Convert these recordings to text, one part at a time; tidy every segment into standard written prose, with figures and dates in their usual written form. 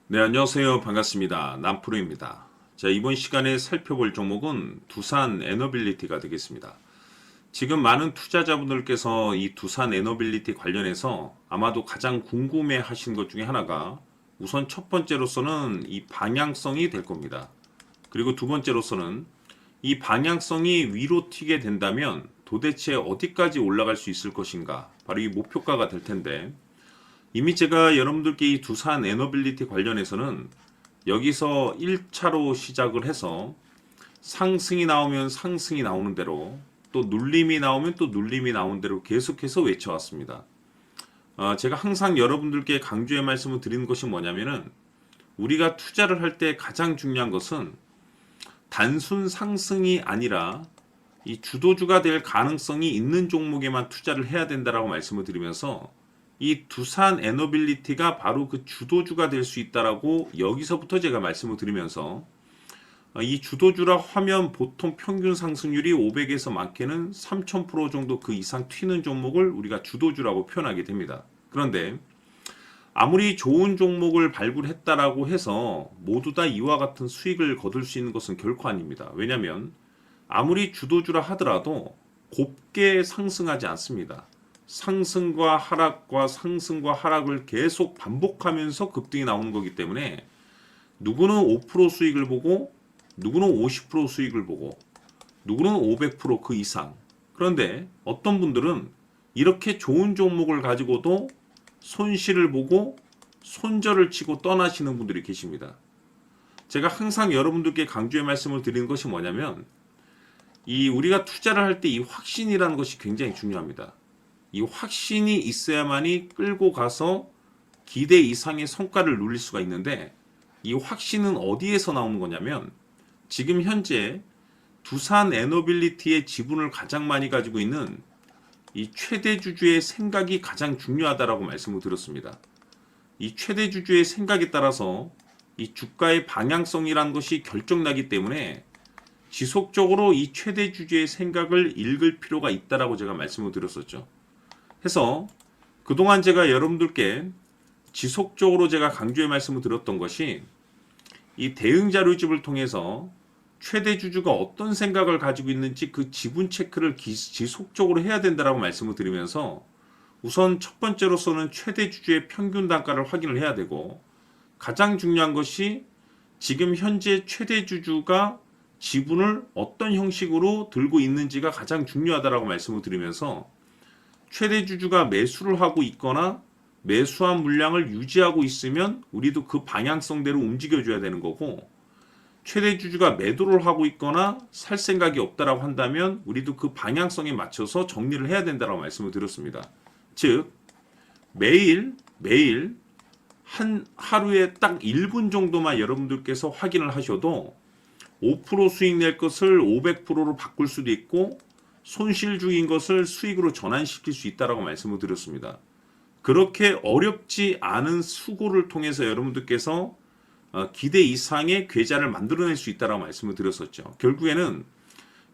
네, 안녕하세요. 반갑습니다. 남프로입니다. 자, 이번 시간에 살펴볼 종목은 두산 에너빌리티가 되겠습니다. 지금 많은 투자자분들께서 이 두산 에너빌리티 관련해서 아마도 가장 궁금해 하신 것 중에 하나가 우선 첫 번째로서는 이 방향성이 될 겁니다. 그리고 두 번째로서는 이 방향성이 위로 튀게 된다면 도대체 어디까지 올라갈 수 있을 것인가? 바로 이 목표가가 될 텐데, 이미 제가 여러분들께 이 두산 에너빌리티 관련해서는 여기서 1차로 시작을 해서 상승이 나오면 상승이 나오는 대로, 또 눌림이 나오면 또 눌림이 나오는 대로 계속해서 외쳐왔습니다. 제가 항상 여러분들께 강조의 말씀을 드리는 것이 뭐냐면은, 우리가 투자를 할 때 가장 중요한 것은 단순 상승이 아니라 이 주도주가 될 가능성이 있는 종목에만 투자를 해야 된다라고 말씀을 드리면서, 이 두산 에너빌리티가 바로 그 주도주가 될 수 있다라고 여기서부터 제가 말씀을 드리면서, 이 주도주라 하면 보통 평균 상승률이 500에서 많게는 3000% 정도 그 이상 튀는 종목을 우리가 주도주라고 표현하게 됩니다. 그런데 아무리 좋은 종목을 발굴했다라고 해서 모두 다 이와 같은 수익을 거둘 수 있는 것은 결코 아닙니다. 왜냐하면 아무리 주도주라 하더라도 곱게 상승하지 않습니다. 상승과 하락과 상승과 하락을 계속 반복하면서 급등이 나오는 거기 때문에, 누구는 5% 수익을 보고, 누구는 50% 수익을 보고, 누구는 500%그 이상. 그런데 어떤 분들은 이렇게 좋은 종목을 가지고도 손실을 보고 손절을 치고 떠나시는 분들이 계십니다. 제가 항상 여러분들께 강조의 말씀을 드리는 것이 뭐냐면, 이 우리가 투자를 할 때 이 확신이라는 것이 굉장히 중요합니다. 이 확신이 있어야만이 끌고 가서 기대 이상의 성과를 누릴 수가 있는데, 이 확신은 어디에서 나오는 거냐면, 지금 현재 두산 에너빌리티의 지분을 가장 많이 가지고 있는 이 최대 주주의 생각이 가장 중요하다라고 말씀을 드렸습니다. 이 최대 주주의 생각에 따라서 이 주가의 방향성이라는 것이 결정나기 때문에, 지속적으로 이 최대 주주의 생각을 읽을 필요가 있다라고 제가 말씀을 드렸었죠. 해서 그동안 제가 여러분들께 지속적으로 제가 강조의 말씀을 드렸던 것이, 이 대응 자료집을 통해서 최대 주주가 어떤 생각을 가지고 있는지 그 지분 체크를 지속적으로 해야 된다라고 말씀을 드리면서, 우선 첫 번째로서는 최대 주주의 평균 단가를 확인을 해야 되고, 가장 중요한 것이 지금 현재 최대 주주가 지분을 어떤 형식으로 들고 있는지가 가장 중요하다라고 말씀을 드리면서, 최대 주주가 매수를 하고 있거나 매수한 물량을 유지하고 있으면 우리도 그 방향성대로 움직여줘야 되는 거고, 최대 주주가 매도를 하고 있거나 살 생각이 없다라고 한다면 우리도 그 방향성에 맞춰서 정리를 해야 된다라고 말씀을 드렸습니다. 즉, 매일 한 하루에 딱 1분 정도만 여러분들께서 확인을 하셔도 5% 수익 낼 것을 500%로 바꿀 수도 있고, 손실 중인 것을 수익으로 전환시킬 수 있다라고 말씀을 드렸습니다. 그렇게 어렵지 않은 수고를 통해서 여러분들께서 기대 이상의 계좌를 만들어낼 수 있다라고 말씀을 드렸었죠. 결국에는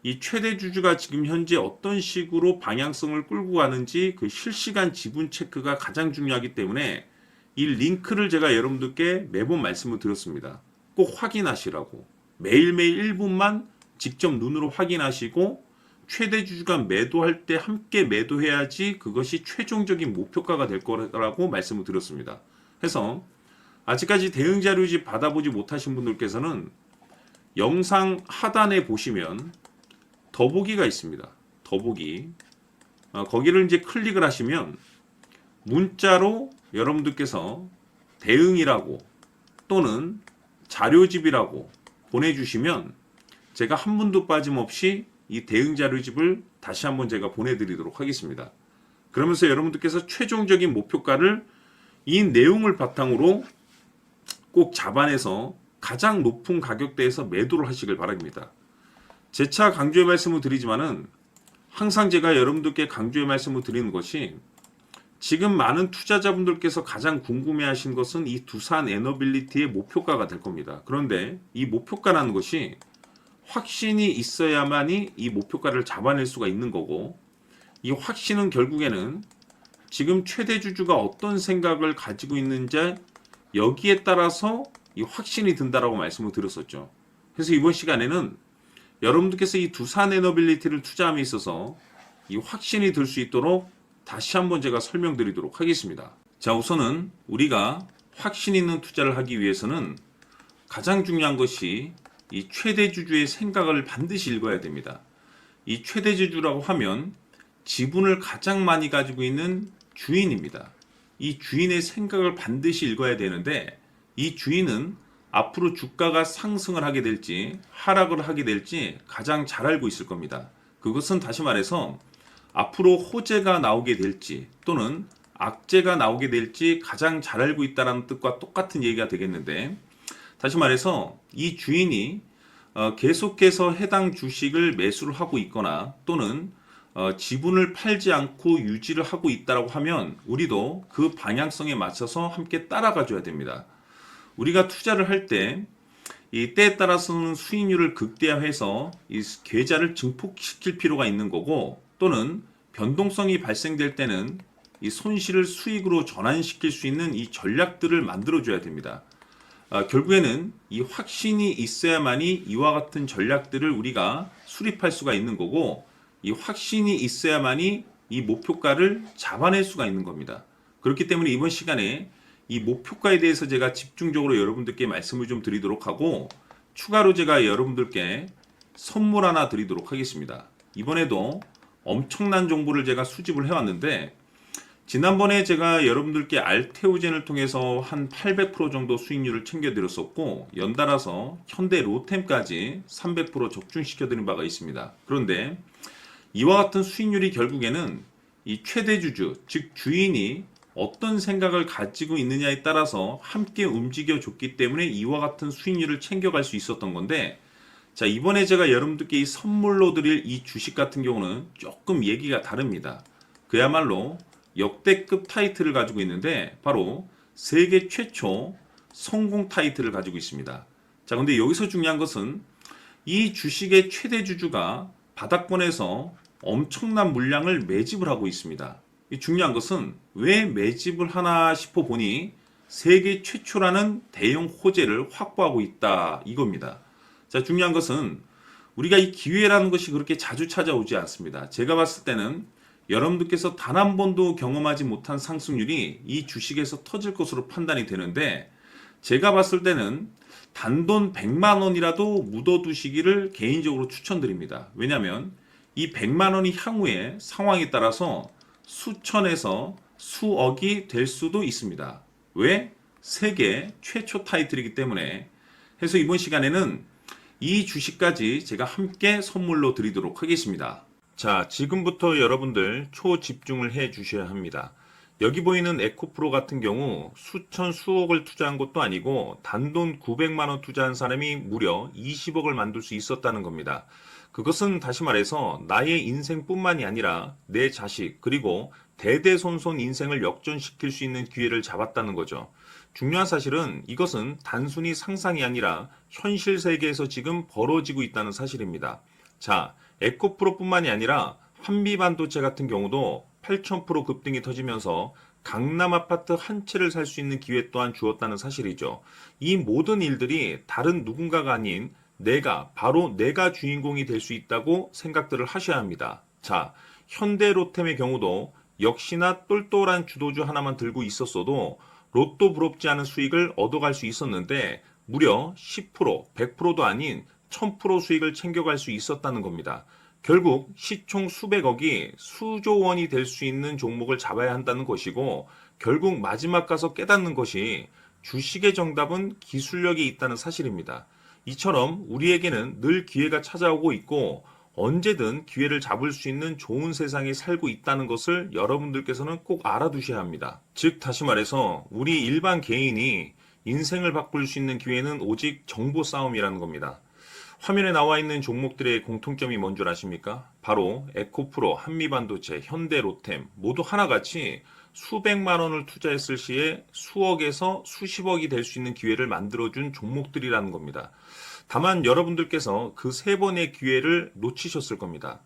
이 최대 주주가 지금 현재 어떤 식으로 방향성을 끌고 가는지 그 실시간 지분 체크가 가장 중요하기 때문에, 이 링크를 제가 여러분들께 매번 말씀을 드렸습니다. 꼭 확인하시라고. 매일매일 1분만 직접 눈으로 확인하시고, 최대 주주가 매도할 때 함께 매도해야지 그것이 최종적인 목표가가 될 거라고 말씀을 드렸습니다. 해서 아직까지 대응 자료집 받아보지 못하신 분들께서는 영상 하단에 보시면 더보기가 있습니다. 더보기. 거기를 이제 클릭을 하시면 문자로 여러분들께서 대응이라고 또는 자료집이라고 보내주시면, 제가 한 분도 빠짐없이 이 대응 자료집을 다시 한번 제가 보내드리도록 하겠습니다. 그러면서 여러분들께서 최종적인 목표가를 이 내용을 바탕으로 꼭 잡아내서 가장 높은 가격대에서 매도를 하시길 바랍니다. 재차 강조의 말씀을 드리지만은, 항상 제가 여러분들께 강조의 말씀을 드리는 것이, 지금 많은 투자자분들께서 가장 궁금해하신 것은 이 두산 에너빌리티의 목표가가 될 겁니다. 그런데 이 목표가라는 것이 확신이 있어야만이 이 목표가를 잡아낼 수가 있는 거고, 이 확신은 결국에는 지금 최대 주주가 어떤 생각을 가지고 있는지 여기에 따라서 이 확신이 든다라고 말씀을 드렸었죠. 그래서 이번 시간에는 여러분들께서 이 두산 에너빌리티를 투자함에 있어서 이 확신이 들 수 있도록 다시 한번 제가 설명드리도록 하겠습니다. 자, 우선은 우리가 확신 있는 투자를 하기 위해서는 가장 중요한 것이 이 최대주주의 생각을 반드시 읽어야 됩니다. 이 최대주주라고 하면 지분을 가장 많이 가지고 있는 주인입니다. 이 주인의 생각을 반드시 읽어야 되는데 이 주인은 앞으로 주가가 상승을 하게 될지 하락을 하게 될지 가장 잘 알고 있을 겁니다. 그것은 다시 말해서 앞으로 호재가 나오게 될지 또는 악재가 나오게 될지 가장 잘 알고 있다는 뜻과 똑같은 얘기가 되겠는데, 다시 말해서 이 주인이 계속해서 해당 주식을 매수를 하고 있거나 또는 지분을 팔지 않고 유지를 하고 있다고 하면 우리도 그 방향성에 맞춰서 함께 따라가 줘야 됩니다. 우리가 투자를 할 때 이 때에 따라서는 수익률을 극대화해서 이 계좌를 증폭시킬 필요가 있는 거고, 또는 변동성이 발생될 때는 이 손실을 수익으로 전환시킬 수 있는 이 전략들을 만들어 줘야 됩니다. 결국에는 이 확신이 있어야만이 이와 같은 전략들을 우리가 수립할 수가 있는 거고, 이 확신이 있어야만이 이 목표가를 잡아낼 수가 있는 겁니다. 그렇기 때문에 이번 시간에 이 목표가에 대해서 제가 집중적으로 여러분들께 말씀을 좀 드리도록 하고, 추가로 제가 여러분들께 선물 하나 드리도록 하겠습니다. 이번에도 엄청난 정보를 제가 수집을 해왔는데, 지난번에 제가 여러분들께 알테오젠을 통해서 한 800% 정도 수익률을 챙겨드렸었고, 연달아서 현대 로템까지 300% 적중시켜드린 바가 있습니다. 그런데 이와 같은 수익률이 결국에는 이 최대주주, 즉 주인이 어떤 생각을 가지고 있느냐에 따라서 함께 움직여 줬기 때문에 이와 같은 수익률을 챙겨갈 수 있었던 건데, 자, 이번에 제가 여러분들께 이 선물로 드릴 이 주식 같은 경우는 조금 얘기가 다릅니다. 그야말로 역대급 타이틀을 가지고 있는데 바로 세계 최초 성공 타이틀을 가지고 있습니다. 자, 근데 여기서 중요한 것은 이 주식의 최대주주가 바닥권에서 엄청난 물량을 매집을 하고 있습니다. 이 중요한 것은 왜 매집을 하나 싶어 보니 세계 최초라는 대형 호재를 확보하고 있다, 이겁니다. 자, 중요한 것은 우리가 이 기회라는 것이 그렇게 자주 찾아오지 않습니다. 제가 봤을 때는 여러분들께서 단 한 번도 경험하지 못한 상승률이 이 주식에서 터질 것으로 판단이 되는데, 제가 봤을 때는 단돈 100만 원이라도 묻어두시기를 개인적으로 추천드립니다. 왜냐하면 이 100만 원이 향후에 상황에 따라서 수천에서 수억이 될 수도 있습니다. 왜? 세계 최초 타이틀이기 때문에. 해서 이번 시간에는 이 주식까지 제가 함께 선물로 드리도록 하겠습니다. 자, 지금부터 여러분들 초집중을 해 주셔야 합니다. 여기 보이는 에코프로 같은 경우 수천 수억을 투자한 것도 아니고 단돈 900만 원 투자한 사람이 무려 20억을 만들 수 있었다는 겁니다. 그것은 다시 말해서 나의 인생뿐만이 아니라 내 자식 그리고 대대손손 인생을 역전시킬 수 있는 기회를 잡았다는 거죠. 중요한 사실은 이것은 단순히 상상이 아니라 현실 세계에서 지금 벌어지고 있다는 사실입니다. 자, 에코프로뿐만이 아니라 한미반도체 같은 경우도 8,000% 급등이 터지면서 강남 아파트 한 채를 살 수 있는 기회 또한 주었다는 사실이죠. 이 모든 일들이 다른 누군가가 아닌 바로 내가 주인공이 될 수 있다고 생각들을 하셔야 합니다. 자, 현대로템의 경우도 역시나 똘똘한 주도주 하나만 들고 있었어도 로또 부럽지 않은 수익을 얻어갈 수 있었는데 무려 10%, 100%도 아닌 1000% 수익을 챙겨갈 수 있었다는 겁니다. 결국 시총 수백억이 수조 원이 될 수 있는 종목을 잡아야 한다는 것이고, 결국 마지막 가서 깨닫는 것이 주식의 정답은 기술력이 있다는 사실입니다. 이처럼 우리에게는 늘 기회가 찾아오고 있고 언제든 기회를 잡을 수 있는 좋은 세상에 살고 있다는 것을 여러분들께서는 꼭 알아두셔야 합니다. 즉 다시 말해서 우리 일반 개인이 인생을 바꿀 수 있는 기회는 오직 정보 싸움이라는 겁니다. 화면에 나와 있는 종목들의 공통점이 뭔 줄 아십니까? 바로 에코프로, 한미반도체, 현대로템 모두 하나같이 수백만 원을 투자했을 시에 수억에서 수십억이 될 수 있는 기회를 만들어준 종목들이라는 겁니다. 다만 여러분들께서 그 세 번의 기회를 놓치셨을 겁니다.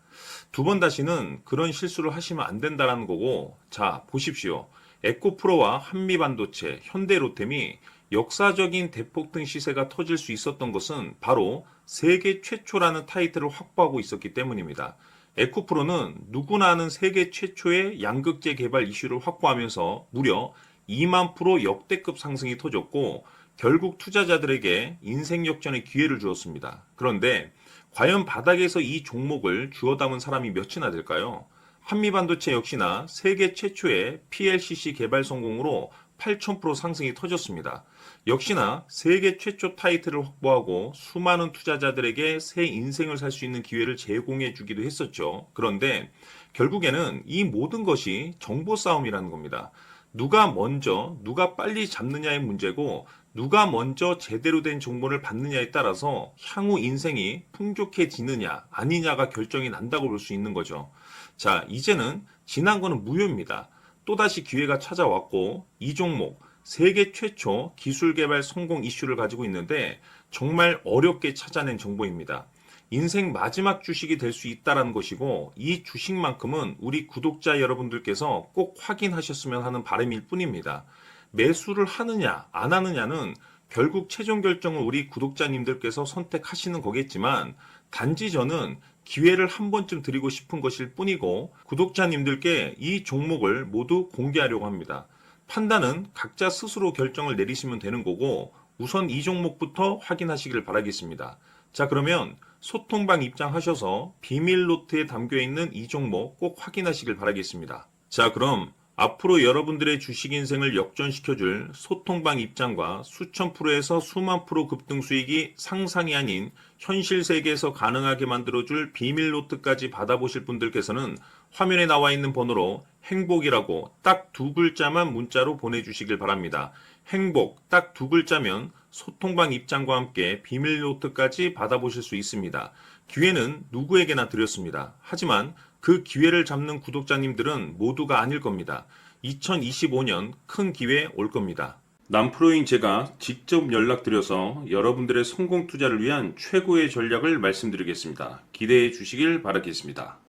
두 번 다시는 그런 실수를 하시면 안 된다는 거고, 자 보십시오. 에코프로와 한미반도체, 현대로템이 역사적인 대폭등 시세가 터질 수 있었던 것은 바로 세계 최초라는 타이틀을 확보하고 있었기 때문입니다. 에코프로는 누구나 아는 세계 최초의 양극재 개발 이슈를 확보하면서 무려 2만 프로 역대급 상승이 터졌고 결국 투자자들에게 인생 역전의 기회를 주었습니다. 그런데 과연 바닥에서 이 종목을 주워 담은 사람이 몇이나 될까요? 한미반도체 역시나 세계 최초의 PLCC 개발 성공으로 8,000% 상승이 터졌습니다. 역시나 세계 최초 타이틀을 확보하고 수많은 투자자들에게 새 인생을 살 수 있는 기회를 제공해 주기도 했었죠. 그런데 결국에는 이 모든 것이 정보 싸움이라는 겁니다. 누가 먼저, 누가 빨리 잡느냐의 문제고, 누가 먼저 제대로 된 정보를 받느냐에 따라서 향후 인생이 풍족해지느냐, 아니냐가 결정이 난다고 볼 수 있는 거죠. 자, 이제는 지난 거는 무효입니다. 또다시 기회가 찾아왔고, 이 종목, 세계 최초 기술 개발 성공 이슈를 가지고 있는데, 정말 어렵게 찾아낸 정보입니다. 인생 마지막 주식이 될 수 있다는 것이고, 이 주식만큼은 우리 구독자 여러분들께서 꼭 확인하셨으면 하는 바람일 뿐입니다. 매수를 하느냐, 안 하느냐는 결국 최종 결정을 우리 구독자님들께서 선택하시는 거겠지만, 단지 저는 기회를 한 번쯤 드리고 싶은 것일 뿐이고, 구독자님들께 이 종목을 모두 공개하려고 합니다. 판단은 각자 스스로 결정을 내리시면 되는 거고, 우선 이 종목부터 확인하시길 바라겠습니다. 자, 그러면 소통방 입장하셔서 비밀 노트에 담겨 있는 이 종목 꼭 확인하시길 바라겠습니다. 자, 그럼 앞으로 여러분들의 주식 인생을 역전시켜줄 소통방 입장과 수천 프로에서 수만 프로 급등 수익이 상상이 아닌 현실 세계에서 가능하게 만들어줄 비밀 노트까지 받아보실 분들께서는 화면에 나와 있는 번호로 행복이라고 딱 두 글자만 문자로 보내주시길 바랍니다. 행복 딱 두 글자면 소통방 입장과 함께 비밀 노트까지 받아보실 수 있습니다. 기회는 누구에게나 드렸습니다. 하지만 그 기회를 잡는 구독자님들은 모두가 아닐 겁니다. 2025년 큰 기회 올 겁니다. 남프로인 제가 직접 연락드려서 여러분들의 성공 투자를 위한 최고의 전략을 말씀드리겠습니다. 기대해 주시길 바라겠습니다.